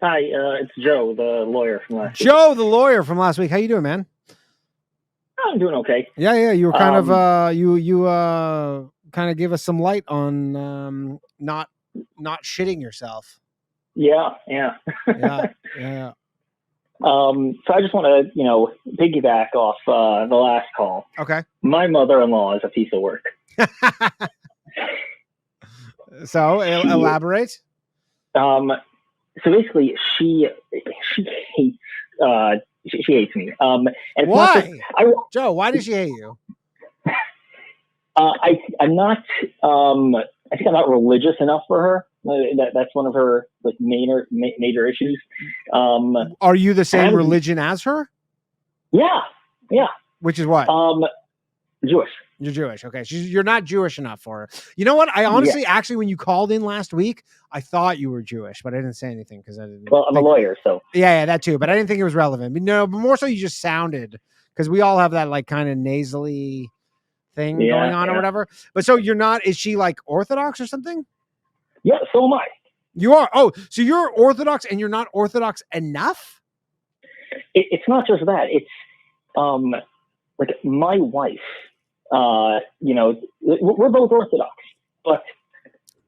Hi, it's Joe, the lawyer from last week. Joe, the lawyer from last week. How you doing, man? I'm doing okay. Yeah. You were kind of you kind of give us some light on not shitting yourself. Yeah. Yeah. So I just want to, piggyback off the last call. Okay. My mother-in-law is a piece of work. So elaborate. So basically, she hates she hates me. And it's why, Joe? Why does she hate you? I'm not. I think I'm not religious enough for her. That's one of her major issues. Are you the same religion as her? Yeah. Which is what? Jewish. You're Jewish. Okay. You're not Jewish enough for her. You know what? I honestly, actually, when you called in last week, I thought you were Jewish, but I didn't say anything because I didn't. Well, I'm a lawyer, so. Yeah, that too. But I didn't think it was relevant. But more so you just sounded, because we all have that like kind of nasally thing going on or whatever. But so you're not, is she like Orthodox or something? Yeah, so am I. You are? Oh, so you're Orthodox and you're not Orthodox enough? It's not just that. It's like my wife, we're both Orthodox, but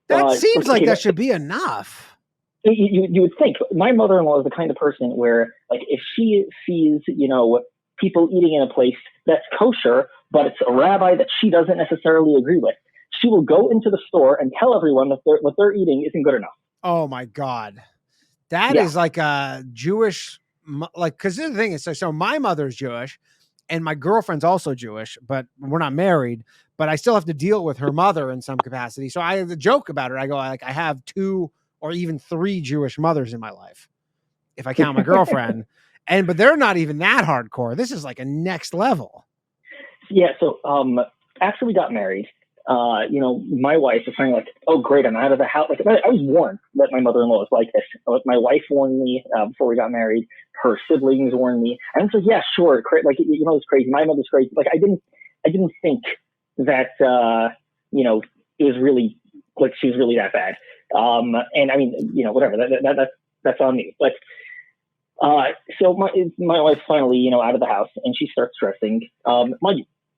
that seems like that should be enough. You would think. My mother-in-law is the kind of person where, like, if she sees, people eating in a place that's kosher, but it's a rabbi that she doesn't necessarily agree with, she will go into the store and tell everyone that what they're eating isn't good enough. Oh my God. That is like a Jewish, like, because the thing is, so my mother's Jewish and my girlfriend's also Jewish, but we're not married, but I still have to deal with her mother in some capacity. So I have a joke about her. I go, like, I have 2 or even 3 Jewish mothers in my life, if I count my girlfriend. But they're not even that hardcore. This is like a next level. Yeah. So after we got married, my wife was saying like, "Oh, great, I'm out of the house." Like, I was warned that my mother-in-law was like this. My wife warned me before we got married. Her siblings warned me, and it's like, "Yeah, sure, like, it's crazy. My mother's crazy." Like, I didn't think that it was really, like, she was really that bad. And I mean, whatever. That's on me. But so my wife's finally, out of the house, and she starts dressing.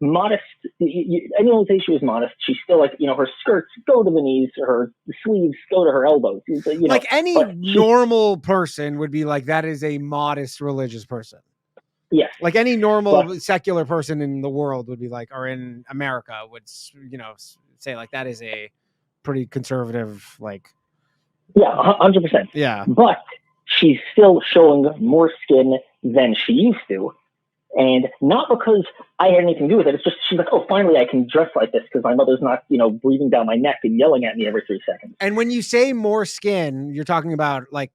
Modest. Anyone would say she was modest. She's still like, her skirts go to the knees, her sleeves go to her elbows. Like any normal person would be like, that is a modest religious person. Yes. Like any normal secular person in the world would be like, or in America would, say like, that is a pretty conservative, like. Yeah, 100%. Yeah. But she's still showing more skin than she used to. And not because I had anything to do with it. It's just, she's like, "Oh, finally I can dress like this because my mother's not, breathing down my neck and yelling at me every 3 seconds." And when you say more skin, you're talking about like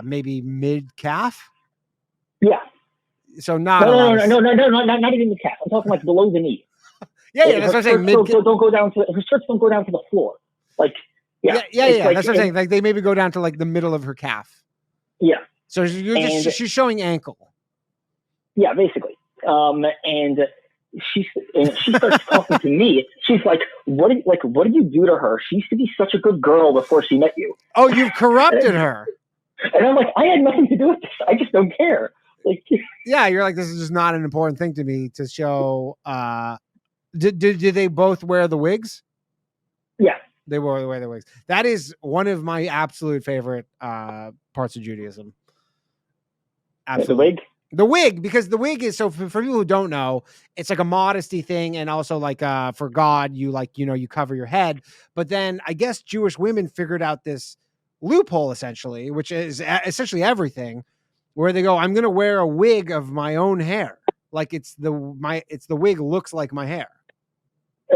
maybe mid-calf? Yeah. So not no, not even mid-calf. I'm talking like below the knee. Yeah, that's what I'm saying. Don't go down to, her skirts don't go down to the floor. Like, yeah. Like, that's what I'm saying. Like, they maybe go down to like the middle of her calf. Yeah. So she's showing ankle. Yeah, basically. And she starts talking to me. She's like, what did you do to her? She used to be such a good girl before she met you. Oh, you've corrupted her. And I'm like, I had nothing to do with this. I just don't care. Like, yeah, you're like, this is just not an important thing to me to show. Did they both wear the wigs? Yeah. They wore the wigs. That is one of my absolute favorite parts of Judaism. Absolutely. The wig, because the wig is, so for people who don't know, it's like a modesty thing. And also like for God, you you cover your head. But then I guess Jewish women figured out this loophole essentially, which is essentially everything, where they go, I'm going to wear a wig of my own hair. Like it's the wig looks like my hair.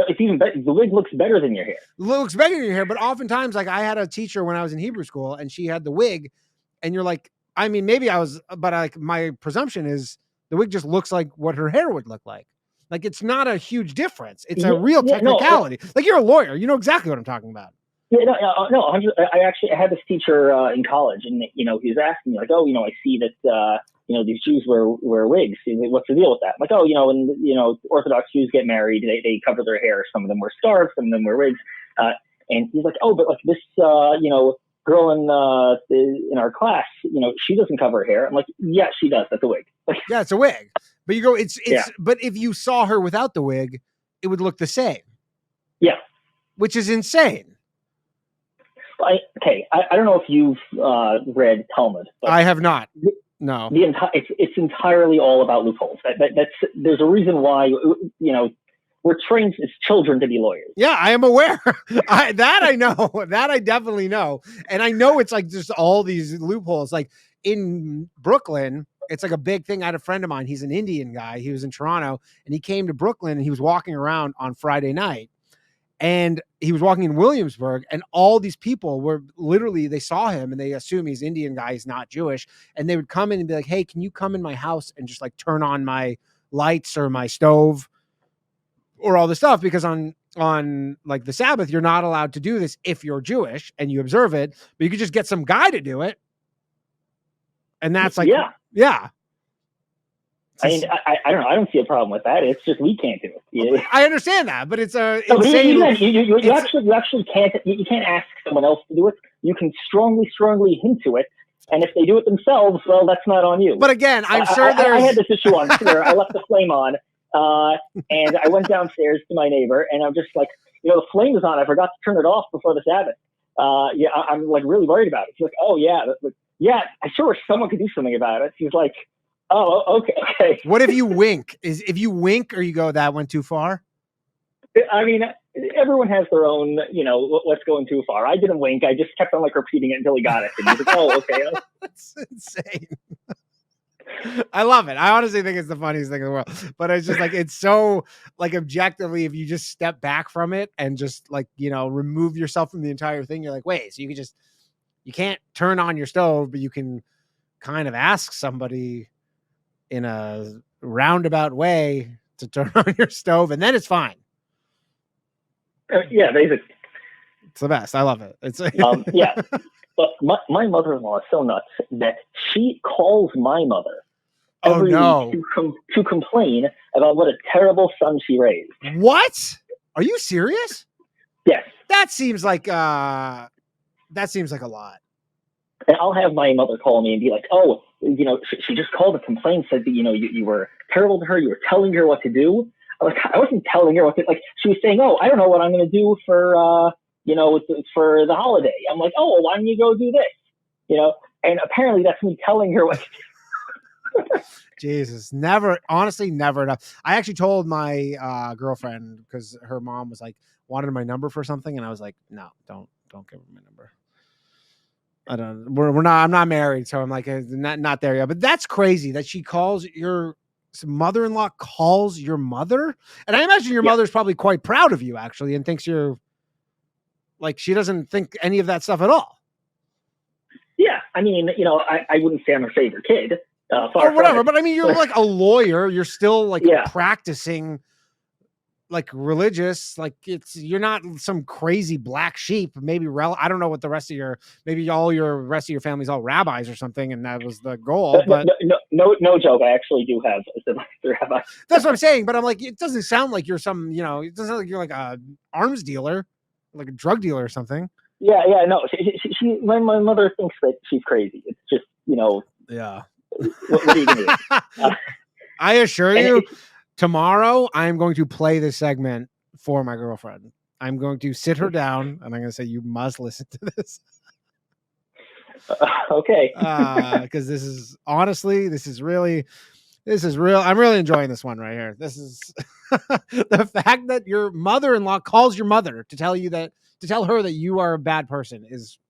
It's even better. The wig looks better than your hair. Looks better than your hair. But oftentimes, like I had a teacher when I was in Hebrew school and she had the wig and you're like, I mean, maybe I was, but like my presumption is the wig just looks like what her hair would look like. Like it's not a huge difference. It's a real technicality. Like you're a lawyer, you know exactly what I'm talking about. Yeah, no. I had this teacher in college, and he was asking me like, "Oh, I see that these Jews wear wigs. What's the deal with that?" I'm like, "Oh, when Orthodox Jews get married, they cover their hair. Some of them wear scarves, some of them wear wigs." And he's like, "Oh, but like this, girl in our class, she doesn't cover her hair. I'm like, yeah, she does. That's a wig. Yeah, it's a wig. But you go, it's but if you saw her without the wig, it would look the same. Yeah. Which is insane. I don't know if you've read Talmud. But I have not. No. It's entirely all about loopholes. There's a reason why, we're trained as children to be lawyers. Yeah, I am aware. That I know. That I definitely know. And I know it's like just all these loopholes. Like in Brooklyn, it's like a big thing. I had a friend of mine. He's an Indian guy. He was in Toronto and he came to Brooklyn and he was walking around on Friday night. And he was walking in Williamsburg and all these people were literally, they saw him and they assume he's Indian guy. He's not Jewish. And they would come in and be like, hey, can you come in my house and just like turn on my lights or my stove or all this stuff? Because on like the Sabbath, you're not allowed to do this if you're Jewish and you observe it, but you could just get some guy to do it. And that's like, yeah. I mean, I don't know. I don't see a problem with that. It's just we can't do it. Yeah. I understand that, but it's insane. You actually can't. You can't ask someone else to do it. You can strongly hint to it, and if they do it themselves, well, that's not on you. But again, I'm sure I had this issue on Twitter. I left the flame on, and I went downstairs to my neighbor, and I'm just like, the flame is on. I forgot to turn it off before the Sabbath. I'm like really worried about it. She's like, oh yeah, I sure wish someone could do something about it. She's like, oh, okay. What if you wink? If you wink or you go, that went too far? I mean, everyone has their own, what's going too far. I didn't wink. I just kept on like repeating it until he got it. And he's like, oh, okay. That's insane. I love it. I honestly think it's the funniest thing in the world. But it's just like, it's so like objectively, if you just step back from it and just like, remove yourself from the entire thing, you're like, wait, so you can't turn on your stove, but you can kind of ask somebody in a roundabout way to turn on your stove, and then it's fine. Yeah, basically. It's the best. I love it. It's yeah. But my mother-in-law is so nuts that she calls my mother every week to complain about what a terrible son she raised. What? Are you serious? Yes. That seems like a lot. And I'll have my mother call me and be like, oh, she just called to complain, said that, you were terrible to her. You were telling her what to do. I wasn't telling her what to, like, she was saying, oh, I don't know what I'm going to do for, for the holiday. I'm like, oh, well, why don't you go do this? And apparently that's me telling her what to do. Jesus, honestly, never enough. I actually told my girlfriend because her mom was like, wanted my number for something. And I was like, no, don't give her my number. I'm not married, so I'm like not there yet. But that's crazy that she calls your mother-in-law calls your mother, and I imagine your mother's probably quite proud of you actually, and thinks you're like she doesn't think any of that stuff at all. Yeah, I mean, I wouldn't say I'm her favorite kid, or whatever. But I mean, you're like a lawyer. You're still like practicing. Like religious, like you're not some crazy black sheep. Maybe I don't know what the rest of all your family's all rabbis or something, and that was the goal. But no joke. I actually do have a rabbi. That's what I'm saying. But I'm like, it doesn't sound like you're some, it doesn't sound like you're like a arms dealer, like a drug dealer or something. Yeah, no. She my mother thinks that she's crazy. It's just, Yeah. What are you gonna do? I assure you. Tomorrow, I'm going to play this segment for my girlfriend. I'm going to sit her down, and I'm going to say, you must listen to this. Okay. Because this is real. I'm really enjoying this one right here. This is the fact that your mother-in-law calls your mother to tell her that you are a bad person is.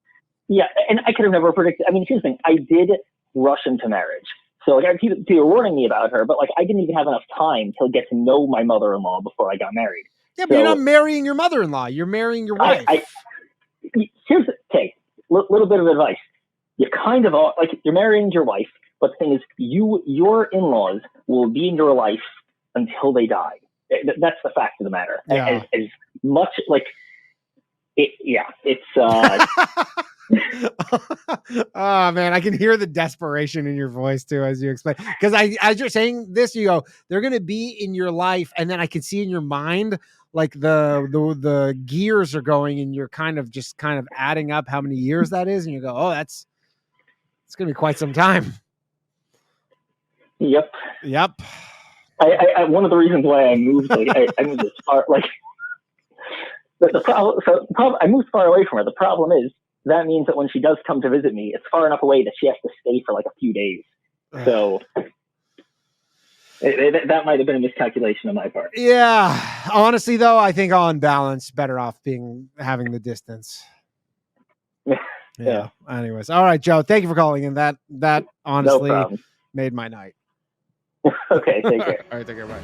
Yeah, and I could have never predicted. I mean, here's the thing. I did rush into marriage. So like people were warning me about her, but like I didn't even have enough time to get to know my mother-in-law before I got married. Yeah, but you're not marrying your mother-in-law. You're marrying your wife. Little bit of advice. You kind of like you're marrying your wife, but the thing is, your in-laws will be in your life until they die. That's the fact of the matter. Yeah. As much like it. Yeah, it's. Oh man, I can hear the desperation in your voice too as you explain. Because as you're saying this, you go, they're going to be in your life, and then I can see in your mind like the gears are going, and you're kind of adding up how many years that is, and you go, oh, it's gonna be quite some time. Yep. I one of the reasons why I moved, I moved this far, the problem, I moved far away from her. The problem is that means that when she does come to visit me, it's far enough away that she has to stay for like a few days. So that might have been a miscalculation on my part. Yeah, honestly though, I think on balance, better off having the distance. Yeah. Anyways, all right, Joe. Thank you for calling in. That honestly made my night. Okay, take care. All right, take care. Bye.